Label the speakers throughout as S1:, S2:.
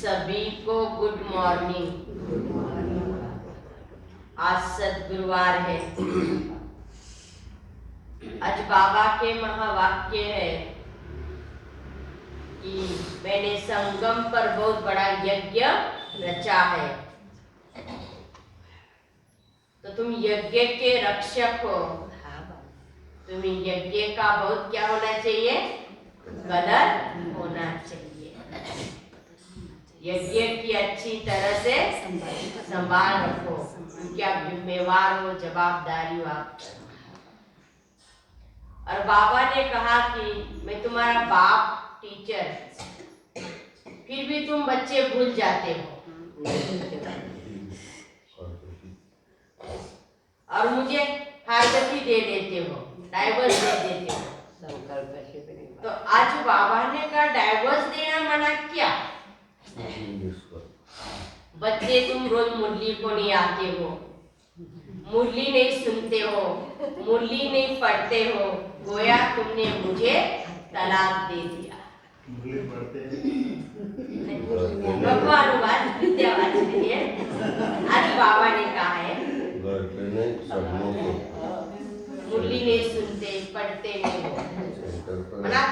S1: सभी को good morning. आज सद्गुरुवार है। आज बाबा के महावाक्य है कि मैंने संगम पर बहुत बड़ा यज्ञ रचा है, तो तुम यज्ञ के रक्षक हो। तुम्हें यज्ञ का बहुत क्या होना चाहिए? कदर होना चाहिए। यज्ञ की अच्छी तरह से संभाल रखो, क्या जिम्मेवार हो, जवाबदारी हो आप। और बाबा ने कहा कि मैं तुम्हारा बाप टीचर, फिर भी तुम बच्चे भूल जाते हो और मुझे फारगती दे देते हो, डाइवर्स दे देते हो। तो आज बाबा ने कहा डाइवर्स देना मना क्या? बच्चे तुम रोज मुरली को नहीं आते हो, मुरली नहीं सुनते हो, मुरली नहीं पढ़ते हो, गोया तुमने मुझे तलाक दे दिया। भगवान बात विद्यावाच है। आज बाबा ने कहा है मुरली नहीं सुनते, पढ़ते नहीं हो, मना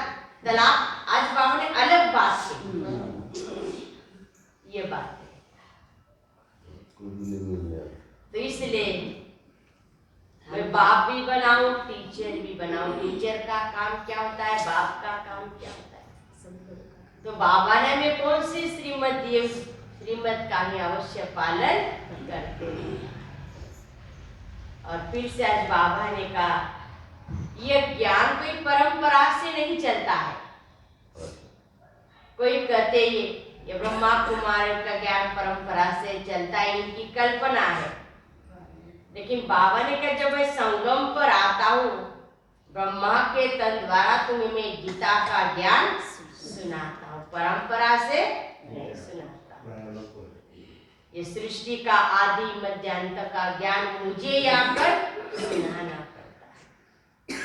S1: तलाक। आज बाबा ने अलग बात की, ये बात है। तो इसलिए मैं बाप भी बनाऊं, टीचर भी बनाऊं। टीचर का काम क्या होता है, बाप का काम क्या होता है? तो बाबा ने हमें कौन सी श्रीमत दी? श्रीमत का ही अवश्य पालन करते हैं। और फिर से आज बाबा ने कहा यह ज्ञान कोई परंपरा से नहीं चलता है। कोई कहते ये ब्रह्मा कुमार का ज्ञान परंपरा से चलता है, इनकी कल्पना है। लेकिन बाबा ने कहा जब मैं संगम पर आता हूँ, ब्रह्मा के तन द्वारा तुम्हें मैं गीता का ज्ञान सुनाता हूँ, परंपरा से नहीं सुनाता। ये सृष्टि का आदि मध्य अंत का ज्ञान मुझे यहाँ पर सुनाना पड़ता है।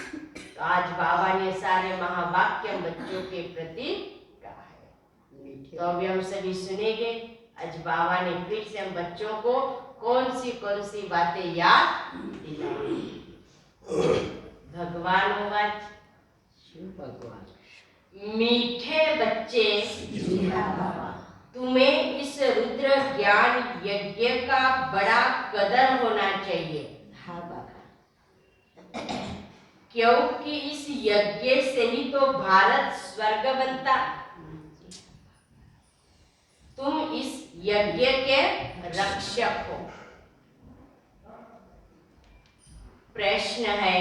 S1: तो आज बाबा ने सारे महावाक्य बच्चों के प्रति कहा है, तो अभी हम सभी सुनेंगे। आज बाबा ने फिर से हम बच्चों को कौन सी बातें याद दिलाई। भगवान होगा, मीठे बच्चे, तुम्हें इस रुद्र ज्ञान यज्ञ का बड़ा कदर होना चाहिए। क्योंकि इस यज्ञ से ही तो भारत स्वर्ग बनता। तुम इस यज्ञ के रक्षक हो। प्रश्न है,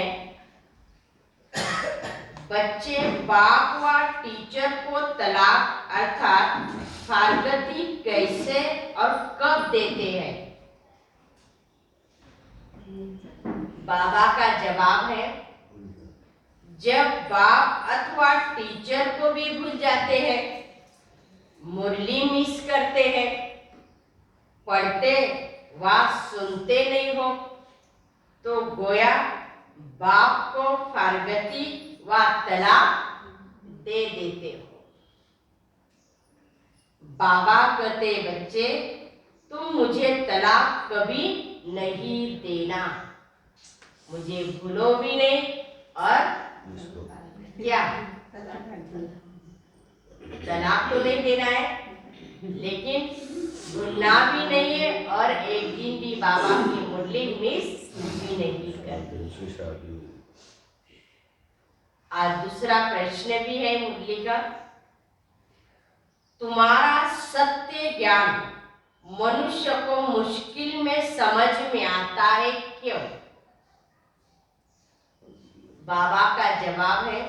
S1: बच्चे बाप व टीचर को तलाक अर्थात फारगती कैसे और कब देते हैं? बाबा का जवाब है, जब बाप अथवा टीचर को भी भूल जाते हैं, मुरली मिस करते हैं, पढ़ते व सुनते नहीं हो, तो गोया बाप को फारगती व तलाक दे देते हो। बाबा कहते बच्चे तुम मुझे तलाक कभी नहीं देना, मुझे भूलो भी नहीं और क्या तलाक तो नहीं देना है, लेकिन भूलना भी नहीं है और एक दिन भी बाबा की मुरली मिस भी नहीं करनी। आज दूसरा प्रश्न भी है मुरली का, तुम्हारा सत्य ज्ञान मनुष्य को मुश्किल में समझ में आता है क्यों? बाबा का जवाब है,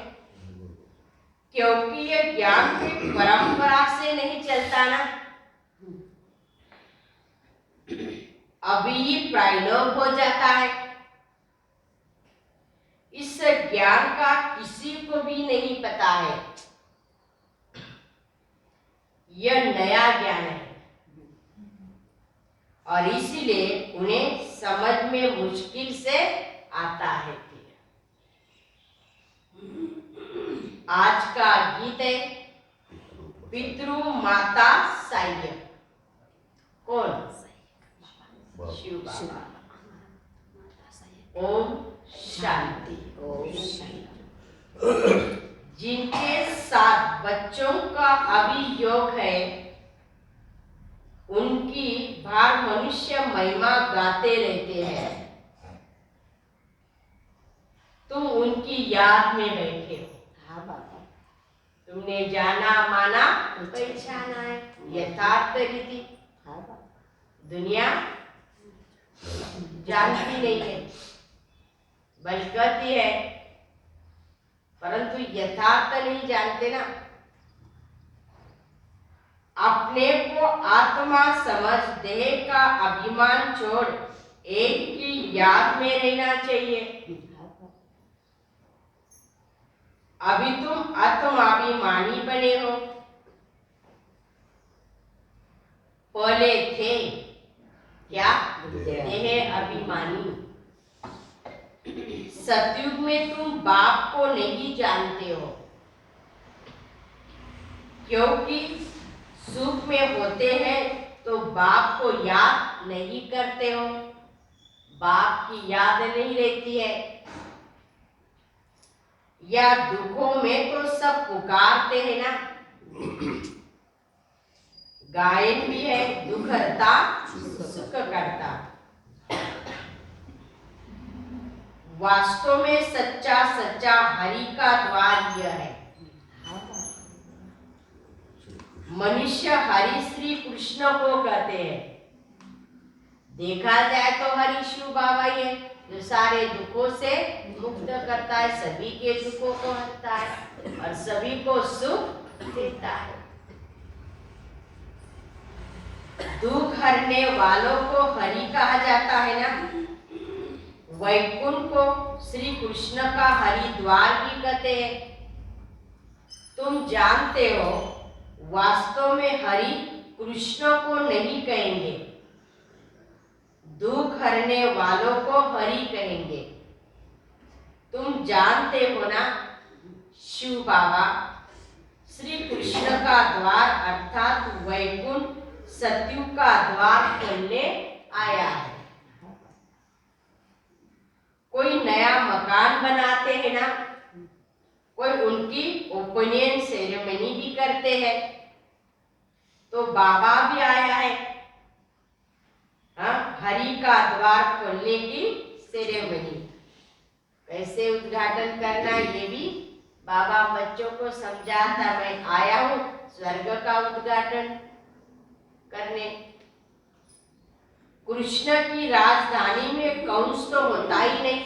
S1: क्योंकि यह ज्ञान की परंपरा से नहीं चलता ना। अभी ये प्रायोग हो जाता है। इस ज्ञान का किसी को भी नहीं पता है, यह नया ज्ञान है और इसीलिए उन्हें समझ में मुश्किल से आता है। आज का गीत है पितृ माता साह्य। कौन? शिव बाबा। ओम शांति। जिनके साथ बच्चों का अभियोग है, उनकी बाहर मनुष्य महिमा गाते रहते हैं। तुम उनकी याद में बैठे हो। हाँ बाबा। तुमने जाना माना पहचाना है, यथार्थ रीति। हाँ बाबा। दुनिया जानती नहीं है, बल्कि कहती है, परंतु यथार्थ नहीं जानते ना। अपने को आत्मा समझ देह का अभिमान छोड़ एक की याद में रहना चाहिए। अभी तुम आत्माभिमानी बने हो, पहले थे क्या? देह अभिमानी। सतयुग में तुम बाप को नहीं जानते हो, क्योंकि सुख में होते हैं तो बाप को याद नहीं करते हो, बाप की याद नहीं रहती है। या दुखों में तो सब पुकारते हैं ना, गायन भी है, दुख हरता सुख करता। वास्तव में सच्चा सच्चा हरि का द्वार यह है। मनुष्य हरि श्री कृष्ण को कहते हैं। देखा जाए तो हरि शिव बाबा ही है, जो सारे दुखों से मुक्त करता है, सभी के दुखों को हरता है और सभी को सुख देता है। दुख हरने वालों को हरि कहा जाता है ना। वैकुंठ को श्री कृष्ण का हरिद्वार भी कहते हैं। तुम जानते हो, वास्तव में हरि कृष्ण को नहीं कहेंगे, दुख हरने वालों को हरि कहेंगे। तुम जानते हो ना, शिव बाबा श्री कृष्ण का द्वार अर्थात वैकुंठ सतयुग का द्वार खोलने आया है। कोई नया मकान बनाते हैं ना, कोई उनकी ओपिनियन सेरेमनी भी करते हैं, तो बाबा भी आया है। हाँ, हरि का द्वार खोलने की सेरेमनी कैसे उद्घाटन करना, ये भी बाबा बच्चों को समझाता। मैं आया हूँ स्वर्ग का उद्घाटन करने। कृष्ण की राजधानी में कंस तो होता ही नहीं,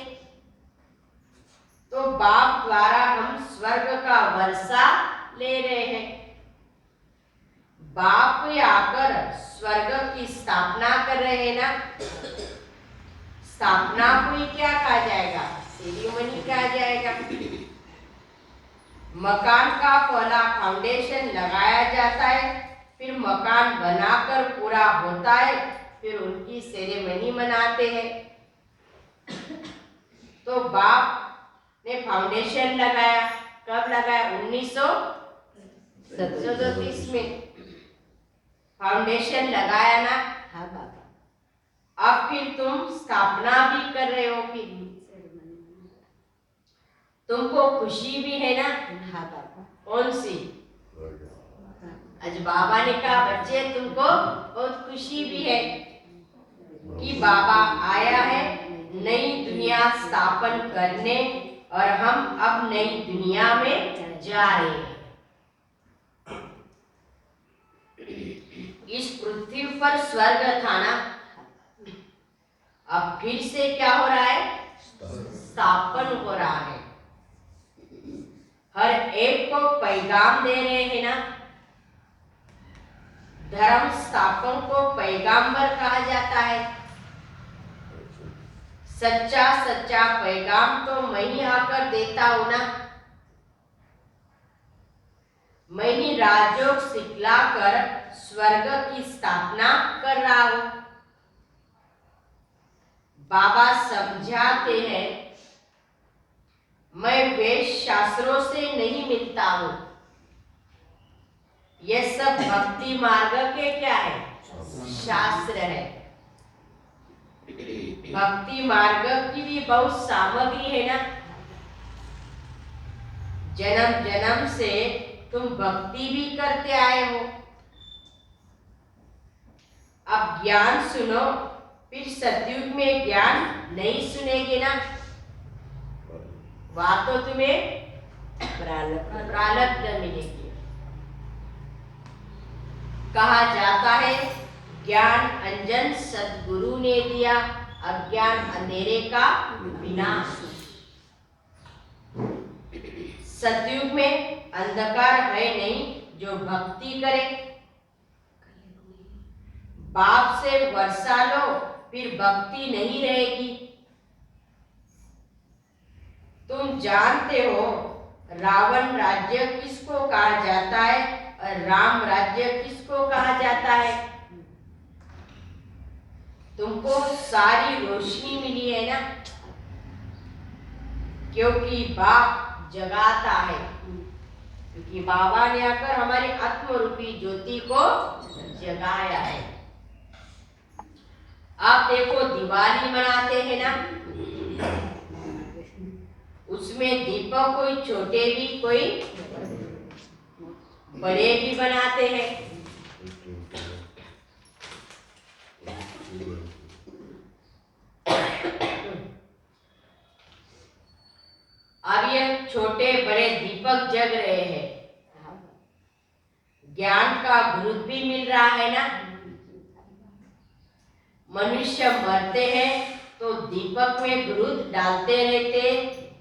S1: तो बाप द्वारा हम स्वर्ग का वर्षा ले रहे हैं। बाप आकर स्वर्ग की स्थापना कर रहे हैं ना। स्थापना को ही क्या कहा जाएगा? सेरेमनी कहा जाएगा। मकान का पहला फाउंडेशन लगाया जाता है, फिर मकान बनाकर पूरा होता है, फिर उनकी सेरेमनी मनाते हैं। तो बाप ने फाउंडेशन लगाया, कब लगाया? 1937 में फाउंडेशन लगाया ना। हाँ बाबा। अब फिर तुम स्थापना भी कर रहे हो, फिर तुमको खुशी भी है ना। हाँ बाबा। कौन सी? आज बाबा ने कहा बच्चे तुमको बहुत खुशी भी है कि बाबा आया है नई दुनिया स्थापन करने, और हम अब नई दुनिया में जा रहे हैं। इस पृथ्वी पर स्वर्ग था ना, अब फिर से क्या हो रहा है? स्थापन हो रहा है। हर एक को पैगाम दे रहे हैं ना। धर्म स्थापन को पैगाम्बर कहा जाता है। सच्चा सच्चा पैगाम तो मैं ही आकर देता हूं ना। मैं ही राजयोग सिखलाकर स्वर्ग की स्थापना कर रहा हूं। बाबा समझाते हैं, मैं वेद शास्त्रों से नहीं मिलता हूं, ये सब भक्ति मार्ग के क्या है? शास्त्र है। भक्ति मार्ग की भी बहुत सामग्री है ना। जन्म जन्म से तुम भक्ति भी करते आए हो। अब ज्ञान सुनो, फिर सतयुग में ज्ञान नहीं सुनेगे ना, वहां तो तुम्हें प्रारब्ध मिलेगी। कहा जाता है ज्ञान अंजन सद्गुरु ने दिया, अज्ञान अंधेरे का विनाश। सतयुग में अंधकार है नहीं जो भक्ति करे। बाप से वर्षा लो, फिर भक्ति नहीं रहेगी। तुम जानते हो रावण राज्य किसको कहा जाता है और राम राज्य किसको कहा जाता है? तुमको सारी रोशनी मिली है ना, क्योंकि बाप जगाता है। क्योंकि बाबा ने आकर हमारी आत्मरूपी ज्योति को जगाया है। आप देखो दिवाली मनाते हैं ना, उसमें दीपक कोई छोटे भी कोई बड़े भी बनाते हैं। अब ये छोटे बड़े दीपक जग रहे हैं, ज्ञान का घृत भी मिल रहा है ना। मनुष्य मरते हैं तो दीपक में घृत डालते रहते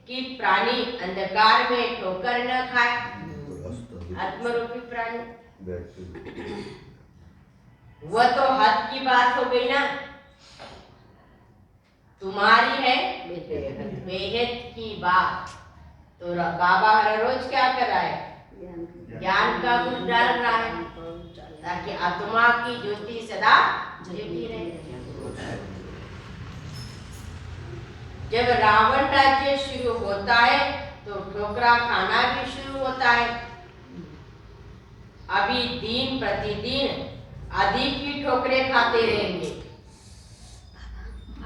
S1: कि प्राणी अंधकार में ठोकर न खाए, आत्मरूपी प्राणी। वह तो हद की बात हो गई ना, तुम्हारी है बेहद की बात। तो बाबा हर रोज क्या कर रहा है? ज्ञान का गुण डाल रहा है, ताकि आत्मा की ज्योति सदा जलती रहे। जब रावण राज्य शुरू होता है तो ठोकरा खाना भी शुरू होता है। अभी दिन प्रतिदिन अधिक ही ठोकरे खाते रहेंगे।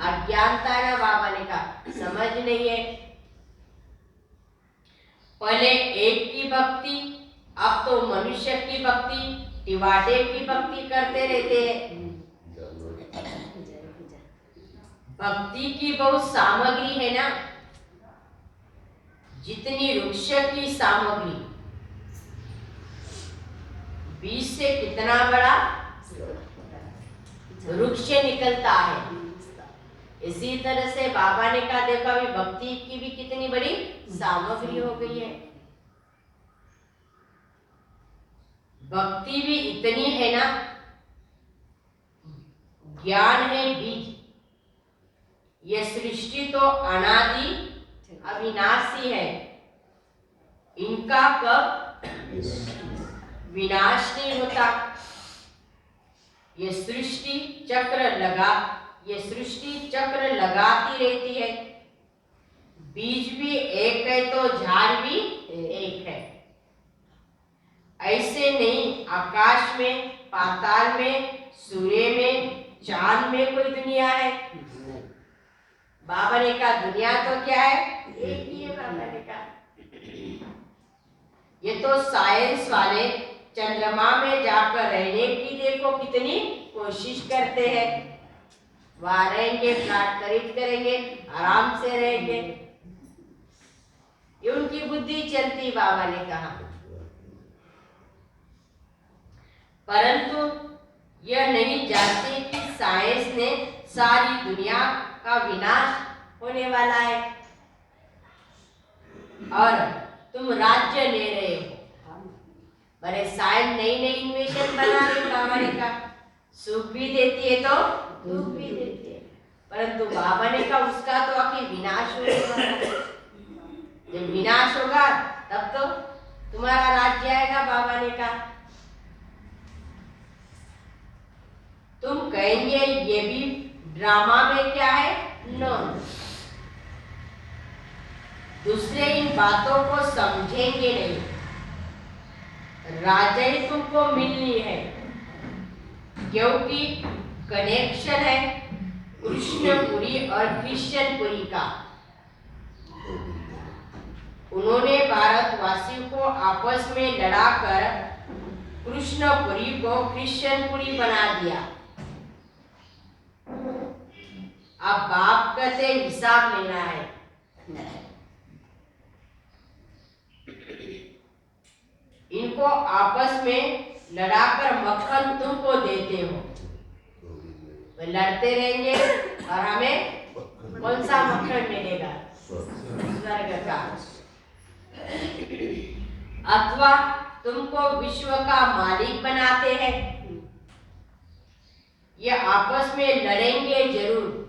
S1: अज्ञानता है ना, बाबा ने कहा समझ नहीं है। पहले एक की भक्ति, अब तो मनुष्य की भक्ति, टिवाडे की भक्ति करते रहते हैं। भक्ति की बहुत सामग्री है ना, जितनी वृक्ष की सामग्री, बीज से कितना बड़ा वृक्ष निकलता है। इसी तरह से बाबा ने कहा देखो अभी भक्ति की भी कितनी बड़ी सामग्री हो गई है। भक्ति भी इतनी है ना, ज्ञान है बीज। यह सृष्टि तो अनादि अविनाशी है, इनका कब विनाश नहीं होता। ये सृष्टि चक्र लगाती रहती है। बीज भी एक है तो झाड़ भी एक है। ऐसे नहीं आकाश में, पाताल में, सूर्य में, चांद में कोई दुनिया है। बाबा ने कहा दुनिया तो क्या है? एक ही है। बाबा ने कहा ये तो साइंस वाले चंद्रमा में जाकर रहने की देखो कितनी कोशिश करते हैं। वहां रहेंगे, फ्लैट खरीद करेंगे, आराम से रहेंगे। ये उनकी बुद्धि चलती, बाबा ने कहा। परंतु यह नहीं जानते कि साइंस ने सारी दुनिया का विनाश होने वाला है और तुम राज्य ले रहे हो। बड़े साइंस नई नई इन्वेशन बना रही। बाबा ने कहा सुख भी देती है तो दुख भी देती है, परंतु बाबा ने कहा उसका तो आखिर विनाश होने वाला है। जब विनाश होगा तब तो तुम्हारा राज्य आएगा। बाबा ने कहा तुम कहेंगे ये भी ड्रामा में क्या है? नो, दूसरे इन बातों को समझेंगे नहीं। राजाई तुमको मिलनी है, क्योंकि कनेक्शन है कृष्णपुरी और क्रिश्चियनपुरी का। उन्होंने भारतवासियों को आपस में लड़ाकर कृष्णपुरी को क्रिश्चियनपुरी बना दिया। अब बाप कहते हिसाब लेना है। इनको आपस में लड़ाकर मक्खन तुमको देते हो, वे लड़ते रहेंगे और हमें कौन सा मक्खन मिलेगा? स्वर्ग का। अथवा तुमको विश्व का मालिक बनाते हैं। ये आपस में लड़ेंगे जरूर।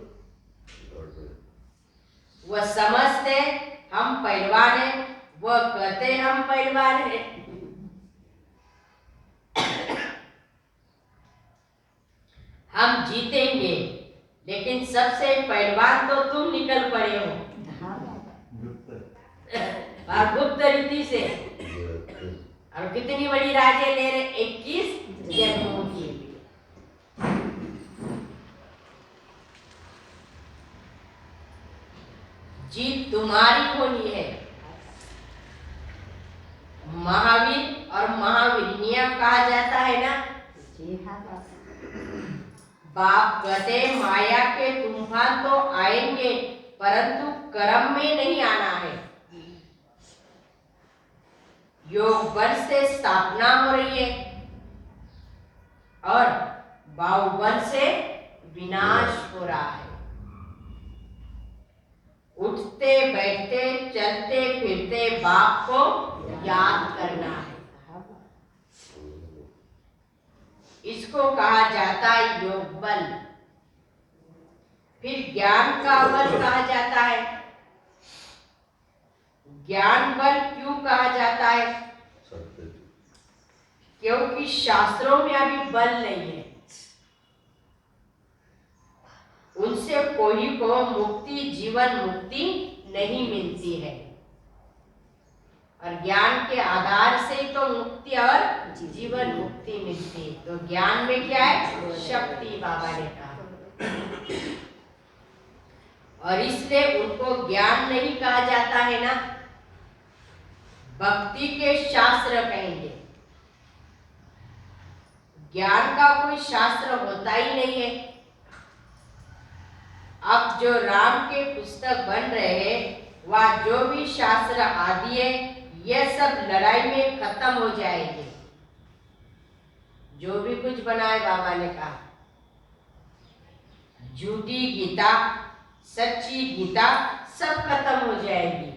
S1: वह समझते हम पहलवान हैं, वह कहते हम पहलवान हैं। हम जीतेंगे, लेकिन सबसे पहलवान तो तुम निकल पड़े हो और गुप्त रीति से। और कितनी बड़ी राजे ले रहे? 21 जन्मों की। जीत तुम्हारी होनी है। महावीर और महावीरिया कहा जाता है ना। बाप कहते माया के तूफान तो आएंगे, परंतु कर्म में नहीं आना है। योग बल से स्थापना हो रही है और बाहुबल से विनाश हो रहा है। उठते बैठते चलते फिरते बाप को याद करना है। इसको कहा जाता है योग बल। फिर ज्ञान का बल कहा जाता है। ज्ञान बल क्यों कहा जाता है? क्योंकि शास्त्रों में अभी बल नहीं है। उनसे कोई को मुक्ति, जीवन मुक्ति नहीं मिलती है। और ज्ञान के आधार से ही तो मुक्ति और जीवन मुक्ति मिलती है। तो ज्ञान में क्या है? शक्ति, बाबा ने कहा। और इसलिए उनको ज्ञान नहीं कहा जाता है ना, भक्ति के शास्त्र कहेंगे। ज्ञान का कोई शास्त्र होता ही नहीं है। अब जो राम के पुस्तक बन रहे हैं, वह जो भी शास्त्र आदि है, यह सब लड़ाई में खत्म हो जाएंगे। जो भी कुछ बनाए बाबा ने कहा, झूठी गीता, सच्ची गीता सब खत्म हो जाएगी।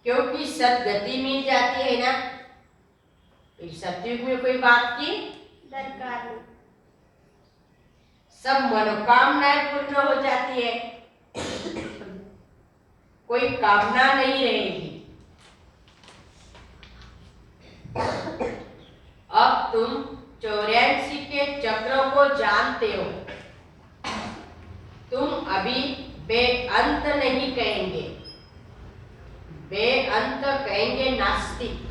S1: क्योंकि सदगति मिल जाती है ना। इस सतयुग में कोई बात की दरकार नहीं। सब मनोकामनाएं पूर्ण हो जाती है, कोई कामना नहीं रहेगी। अब तुम 84 के चक्रों को जानते हो। तुम अभी बेअंत नहीं कहेंगे, बेअंत कहेंगे नास्तिक।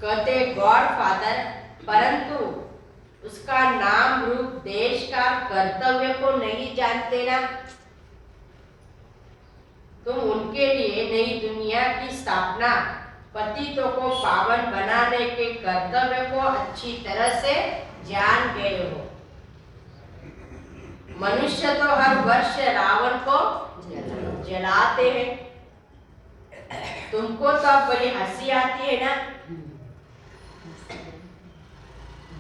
S1: कहते गॉड फादर, परंतु उसका नाम रूप देश का कर्तव्य को नहीं जानते ना। तुम उनके लिए नई दुनिया की स्थापना, पतितों को पावन बनाने के कर्तव्य को अच्छी तरह से जान गए हो। मनुष्य तो हर वर्ष रावण को जलाते हैं। तुमको तो बड़ी हंसी आती है ना।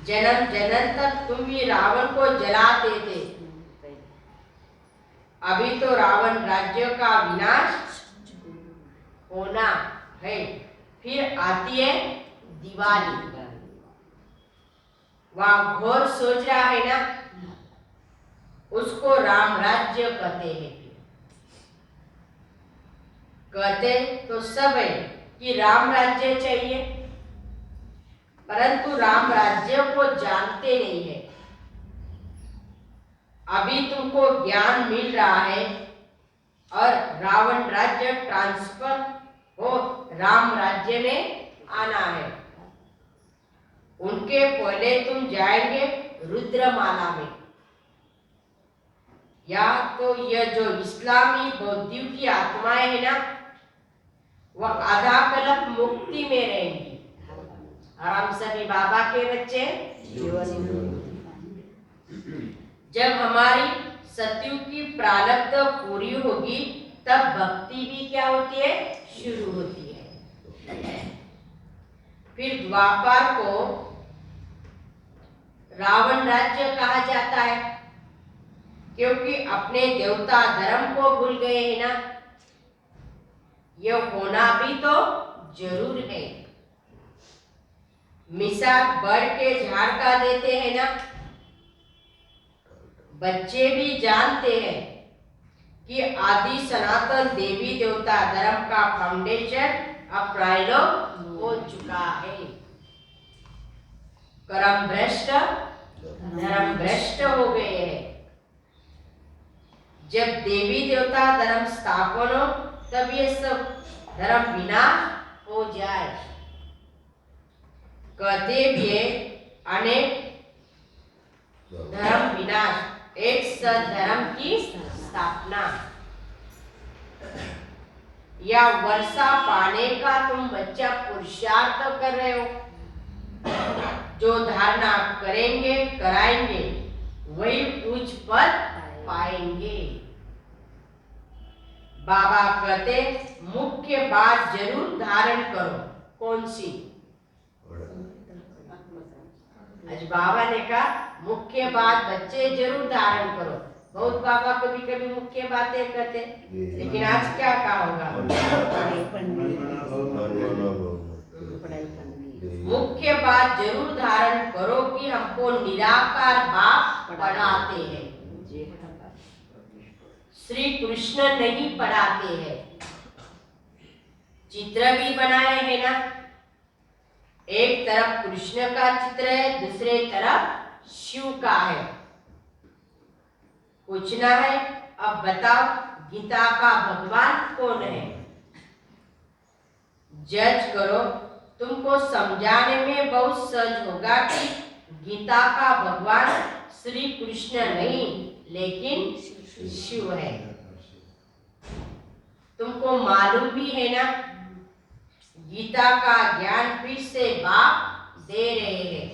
S1: जन्म जन्म तक तुम भी रावण को जलाते थे। अभी तो रावण राज्य का विनाश होना है। फिर आती है दिवाली। वह घोर सोच रहा है ना, उसको राम राज्य कहते हैं। कहते तो सब है कि राम राज्य चाहिए, परंतु राम राज्य को जानते नहीं है। अभी तुमको ज्ञान मिल रहा है और रावण राज्य ट्रांसफर को राम राज्य में आना है। उनके पहले तुम जाएंगे रुद्रमाला में। या तो यह जो इस्लामी बौद्धियों की आत्माएं है ना, वह आधा कल्प मुक्ति में रहेंगी। और हम सभी बाबा के बच्चे। जब हमारी सत्यु की प्रारब्ध पूरी होगी तब भक्ति भी क्या होती है, शुरू होती है। फिर द्वापर को रावण राज्य कहा जाता है, क्योंकि अपने देवता धर्म को भूल गए हैं ना। यह होना भी तो जरूर है। मिसाल बढ़ के झाड़ का देते हैं ना। बच्चे भी जानते हैं कि आदि सनातन देवी देवता धर्म का फाउंडेशन अब प्रायलोक हो चुका है। कर्म भ्रष्ट धर्म भ्रष्ट हो गए हैं। जब देवी देवता धर्म स्थापन हो तब ये सब धर्म विनाश हो जाए। कहते भी है अनेक धर्म विनाश, एक सधर्म की स्थापना। या वर्षा पाने का तुम बच्चा पुरुषार्थ कर रहे हो। जो धारणा करेंगे कराएंगे वही उच्च पद पाएंगे। बाबा कहते मुख्य बात जरूर धारण करो। कौन सी? आज बाबा ने कहा मुख्य बात बच्चे जरूर धारण करो। बहुत बाबा कभी कभी मुख्य बातें करते, लेकिन आज क्या कहा होगा? मुख्य बात जरूर धारण करो कि हमको निराकार बाप पढ़ाते हैं। श्री कृष्ण नहीं पढ़ाते हैं। चित्र भी बनाए हैं ना। एक तरफ कृष्ण का चित्र है, दूसरे तरफ शिव का है। पूछना है अब बताओ गीता का भगवान कौन है? जज करो। तुमको समझाने में बहुत सहज होगा कि गीता का भगवान श्री कृष्ण नहीं लेकिन शिव है। तुमको मालूम भी है ना, गीता का ज्ञान फिर से बाप दे रहे हैं।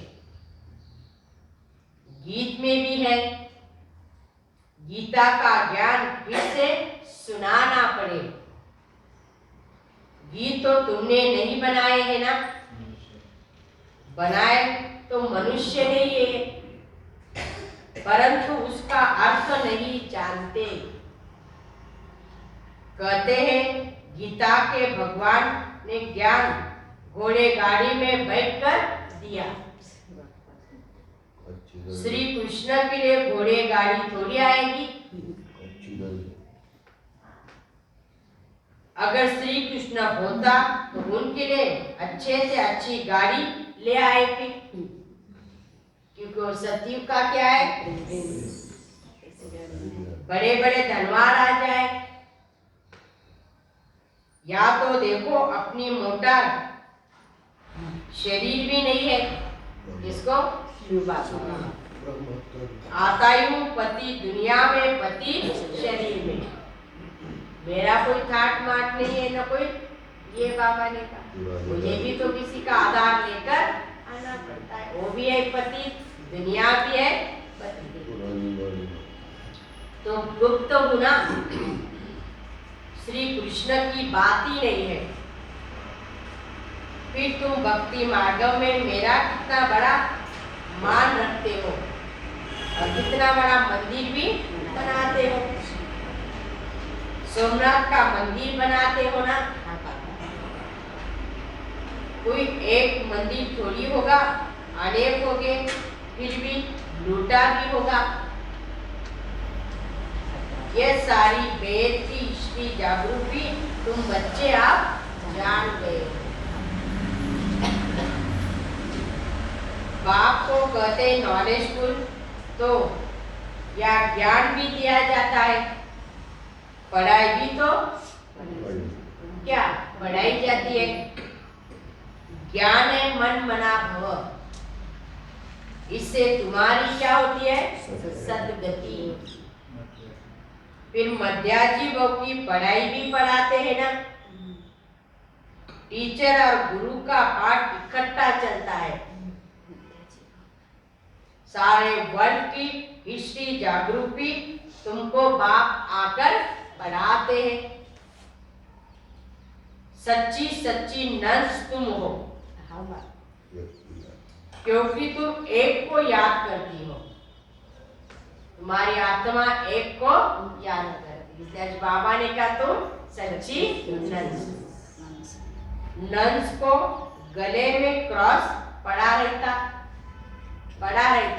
S1: गीत में भी है, गीता का ज्ञान फिर से सुनाना पड़े। गीत तो तुमने नहीं बनाए हैं ना। बनाए तो मनुष्य नहीं है, परंतु उसका अर्थ नहीं जानते। कहते हैं गीता के भगवान ने ज्ञान घोड़े गाड़ी में बैठकर दिया। श्री कृष्ण के लिए घोड़े गाड़ी थोड़ी आएगी। अगर श्री कृष्ण होता तो उनके लिए अच्छे से अच्छी गाड़ी ले आए थे, क्योंकि वो सतयुग का क्या है, बड़े बड़े धनवान आ जाए। या तो देखो अपनी मोटर शरीर भी नहीं है, किसको? आता हूँ पति दुनिया में, पति शरीर में। मेरा कोई ठाट माट नहीं है ना कोई। ये बाबा ने कहा मुझे भी तो किसी का आधार लेकर आना पड़ता है। वो भी है पति, दुनिया भी है पति। तो गुप्त होना श्री कृष्ण की बात ही नहीं है। फिर तुम भक्ति मार्ग में मेरा कितना बड़ा मान रखते हो और कितना बड़ा मंदिर भी बनाते हो। सोमनाथ का मंदिर बनाते हो ना। कोई एक मंदिर थोड़ी होगा, अनेक होंगे, फिर भी लूटा भी होगा। ये सारी वेद की हिस्ट्री जागरूकी तुम बच्चे आप जान गए। बाप को कहते नॉलेजफुल, तो या ज्ञान भी दिया जाता है, पढ़ाई भी तो क्या बढ़ाई जाती है। ज्ञान है मन मना भव, इससे तुम्हारी क्या होती है? सदगति। फिर मध्याजी भव की पढ़ाई भी पढ़ाते हैं ना, टीचर और गुरु का पाठ इकट्ठा चलता है। सारे वर्ल्ड की हिस्ट्री जागरूकी तुमको बाप आकर पढ़ाते हैं। सच्ची सच्ची नर्स तुम हो, क्योंकि तुम एक को याद करती हो। तुम्हारी आत्मा एक को याद करती, इसलिए आज बाबा ने कहा तुम सच्ची नर्स। नंस को गले में क्रॉस पड़ा रहता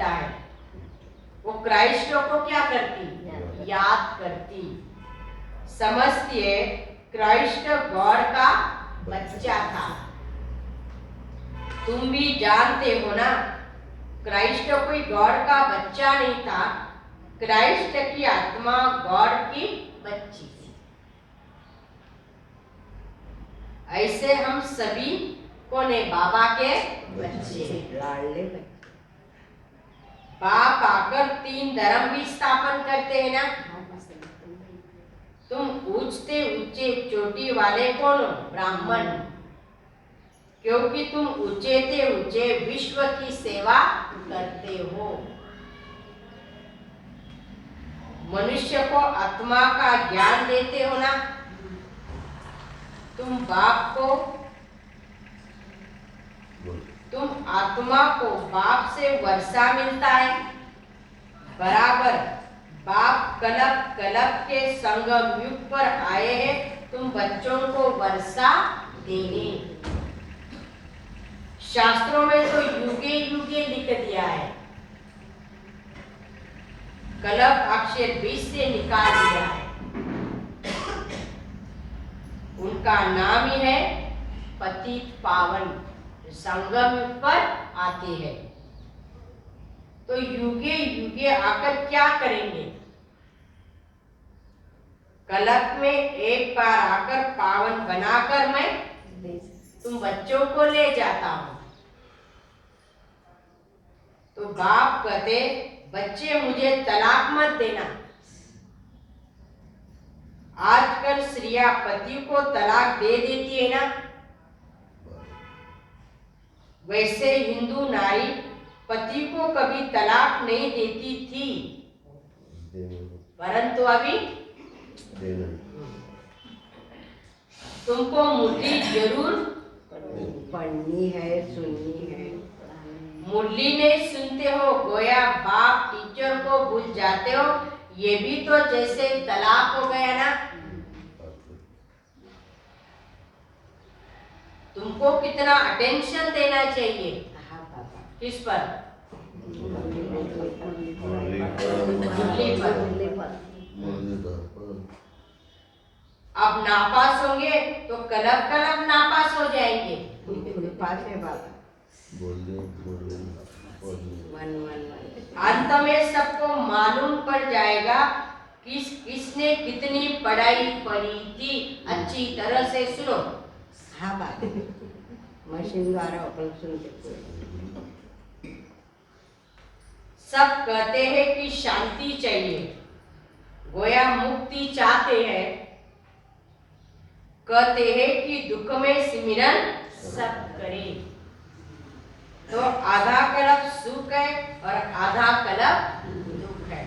S1: है। वो क्राइस्ट को क्या करती? याद करती। समझती है क्राइस्ट गॉड का बच्चा था। तुम भी जानते हो ना, क्राइस्ट कोई गॉड का बच्चा नहीं था, क्राइस्ट की आत्मा गॉड की बच्ची थी। ऐसे हम सभी कौन है? बाबा के बच्चे, लाडले बच्चे। बाप आकर 3 धर्म भी स्थापन करते हैं ना। तुम ऊंचते ऊंचे चोटी वाले कौन हो? ब्राह्मण, क्योंकि तुम ऊंचे से ऊंचे विश्व की सेवा करते हो। मनुष्य को आत्मा का ज्ञान देते हो ना। तुम आत्मा को बाप से वर्षा मिलता है बराबर। बाप कल्प के संगम युग पर आए हैं तुम बच्चों को वर्षा देने। शास्त्रों में तो युगे युगे लिख दिया है, कल्प अक्षर 20 से निकाल दिया है। उनका नाम ही है पतित पावन, संगम युग पर आते हैं। तो युगे युगे आकर क्या करेंगे? कल्प में एक बार आकर पावन बनाकर मैं तुम बच्चों को ले जाता हूं। तो बाप कहते बच्चे मुझे तलाक मत देना। आजकल स्त्रियां पति को तलाक दे देती है ना, वैसे हिंदू नारी पति को कभी तलाक नहीं देती थी, परंतु अभी तुमको मुरली जरूर पढ़नी है, सुननी है। मुरली नहीं सुनते हो, गोया बाप टीचर को भूल जाते हो। ये भी तो जैसे तलाक हो गया ना। तुमको कितना अटेंशन देना चाहिए? किस पर? मुरली पर। अब नापास होंगे तो कलब नापास हो जाएंगे। अंत में सबको मालूम पड़ जाएगा किसने कितनी पढ़ाई पढ़ी थी। अच्छी तरह से सुनो। हाँ बात मशीन द्वारा अपन सुनते। सब कहते हैं कि शांति चाहिए, गोया मुक्ति चाहते हैं। कहते हैं कि दुख में सिमरन सब करे। तो आधा कल्प सुख है और आधा कल्प दुख है।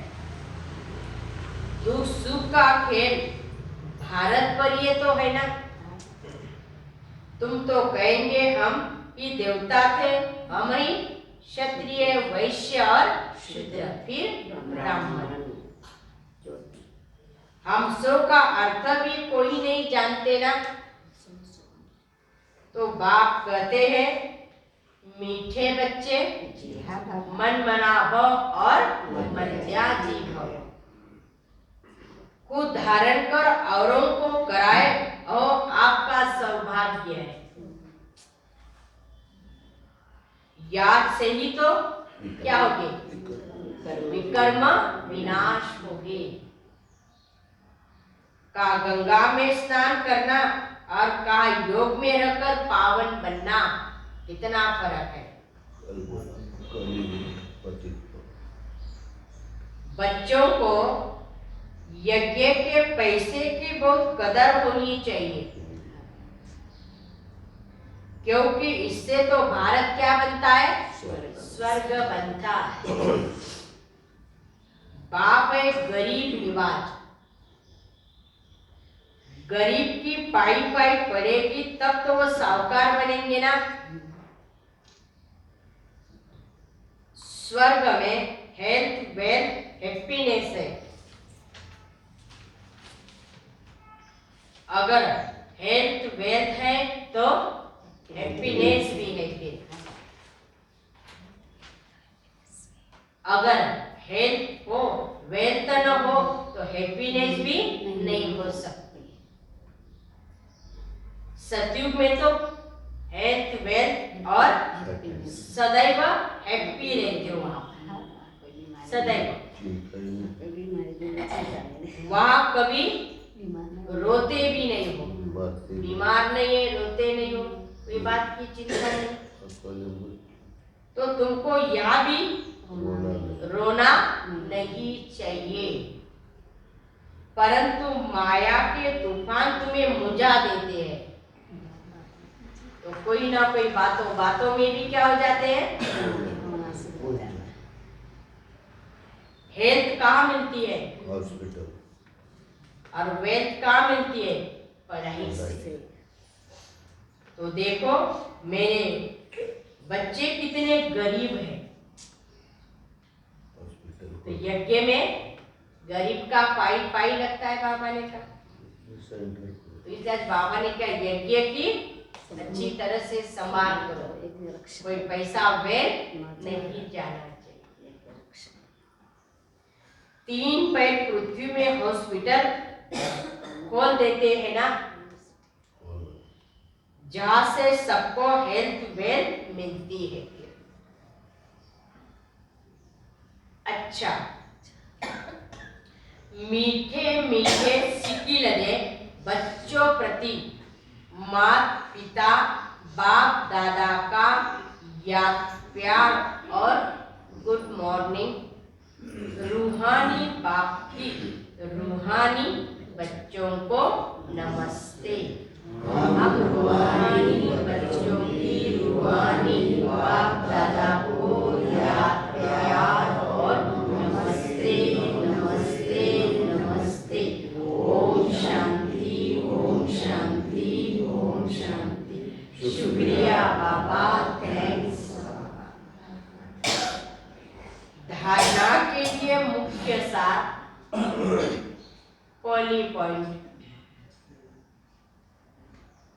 S1: दुख सुख का खेल भारत पर ये तो है ना। तुम तो कहेंगे हम कि देवता थे, हम ही क्षत्रिय वैश्य और शूद्र, फिर ब्राह्मण। हम सो का अर्थ भी कोई नहीं जानते ना। तो बाप कहते हैं मीठे बच्चे मन मना भव और मध्याजी भव। खुद धारण कर औरों को कराए और आपका सौभाग्य है। याद से ही तो क्या होगे? विकर्म विनाश होगे। का गंगा में स्नान करना और कहा योग में रहकर पावन बनना, कितना फर्क है। बच्चों को यज्ञ के पैसे की बहुत कदर होनी चाहिए, क्योंकि इससे तो भारत क्या बनता है, स्वर्ग बनता है। बाप है गरीब निवाज, गरीब की पाई पाई पड़ेगी तब तो वो साहूकार बनेंगे ना। स्वर्ग में हेल्थ वेल्थ हैप्पीनेस है। अगर हेल्थ वेल्थ है तो हैप्पीनेस भी है। फिर अगर हेल्थ हो वेल्थ न हो तो हैप्पीनेस भी नहीं हो सकती। सतयुग में तो हेल्थ वेल्थ और सदैव हैप्पी रहते हो आप, सदैव। वहाँ कभी रोते भी नहीं हो, बीमार नहीं है, रोते नहीं हो, कोई बात की चिंता नहीं। तो तुमको यहाँ भी रोना नहीं चाहिए, परंतु माया के तूफान तुम्हें मुझा देते हैं। तो कोई ना कोई बातों में भी क्या हो जाते हैं, हेल्थ कहाँ मिलती है, हॉस्पिटल, और वेल्थ कहाँ मिलती है, पढ़ाई से। तो देखो मेरे बच्चे कितने गरीब हैं। तो यज्ञ में गरीब का पाई पाई लगता है बाबा ने कहा। तो इस आज बाबा ने कहा यज्ञ की अच्छी तरह से संभाल करो, कोई पैसा व्यय नहीं जाना चाहिए। 3 पैर पृथ्वी में हॉस्पिटल खोल देते हैं ना, जहां से सबको हेल्थ वेल्थ मिलती है। अच्छा, मीठे मीठे सिक्की लगे बच्चों प्रति माता पिता बाप दादा का याद प्यार और गुड मॉर्निंग। रूहानी बाप की रूहानी बच्चों को नमस्ते। अब रूहानी बच्चों की रूहानी बाप दादा को याद प्यार और नमस्ते नमस्ते नमस्ते। ओम शांति ओम शांति ओम शांति। शुक्रिया बाबा, थैंक्स। धारणा के लिए मुख्य सार पहली पॉइंट,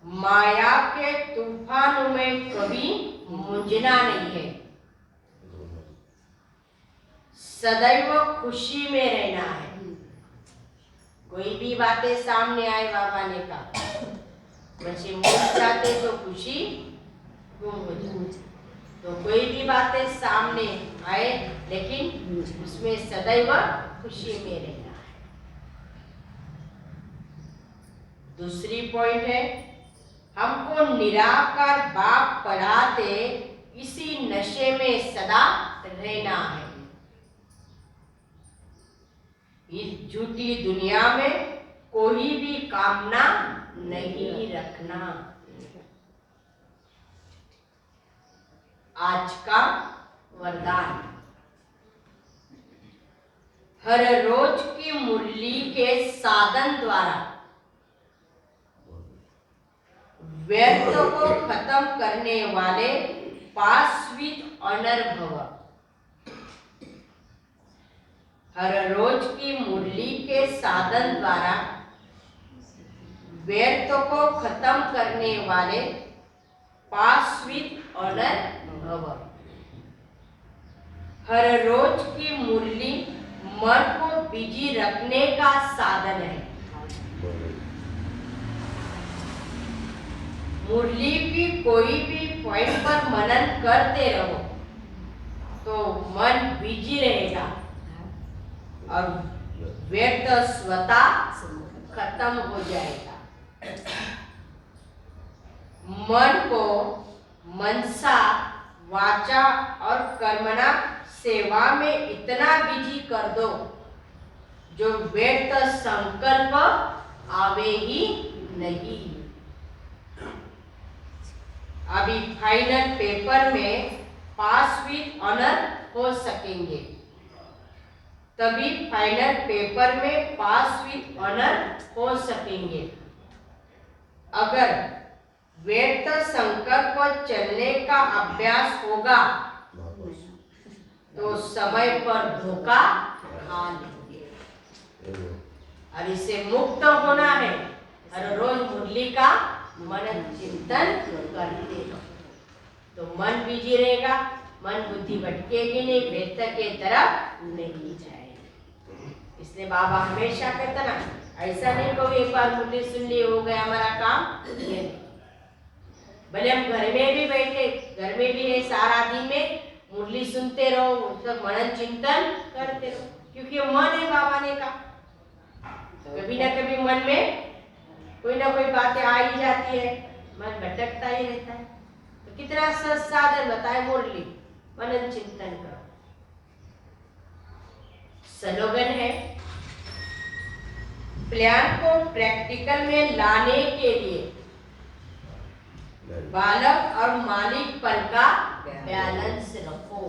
S1: माया के तूफान में कभी मुंझना नहीं है, सदैव खुशी में रहना है। कोई भी बातें सामने आए बाबा ने कहा वैसे मुझ जाते तो खुशी गुम हो जाती। तो कोई भी बातें सामने आए लेकिन उसमें सदैव खुशी में रहना है। दूसरी पॉइंट है, हमको निराकार बाप पढ़ाते इसी नशे में सदा रहना है। इस झूठी दुनिया में कोई भी कामना नहीं रखना। आज का वरदान, हर रोज की मुरली के साधन द्वारा व्यर्थ को खत्म करने वाले पास विद ऑनर भव। हर रोज की मुरली के साधन द्वारा व्यर्थ को खत्म करने वाले पास विद ऑनर भव। हर रोज की मुरली मन को बिजी रखने का साधन है। मुरली की कोई भी पॉइंट पर मनन करते रहो तो मन बिजी रहेगा और व्यर्थ स्वतः खत्म हो जाएगा। मन को मनसा वाचा और कर्मणा सेवा में इतना बिजी कर दो जो व्यर्थ संकल्प आवे ही नहीं। अभी फाइनल पेपर में पास विद ऑनर हो सकेंगे, तभी फाइनल पेपर में पास विद ऑनर हो सकेंगे। अगर व्यर्थ संकल्प चलने का अभ्यास होगा तो समय पर धोखा खा लेंगे। और इससे मुक्त होना है, हर रोज मुरली का मनन चिंतन करते रहो तो मन बिजी रहेगा, मन बुद्धि भटकेगी नहीं, व्यर्थ के तरफ नहीं जाएगी। इसलिए बाबा हमेशा कहता ना, ऐसा नहीं कोई एक बार मुरली सुन ली हो गया हमारा काम, ये नहीं। भले हम घर में भी बैठे, घर में भी है, सारा दिन में मुरली सुनते रहो, मतलब मनन चिंतन करते रहो, क्योंकि मन है बाबा ने कहा। कभी ना कभी मन में कोई ना कोई बातें आ ही जाती है, मन भटकता ही रहता है। तो कितना सच साधन बताए, मुरली मनन चिंतन करो। स्लोगन है, प्लान को प्रैक्टिकल में लाने के लिए बालक और मालिक पर का बैलेंस रखो।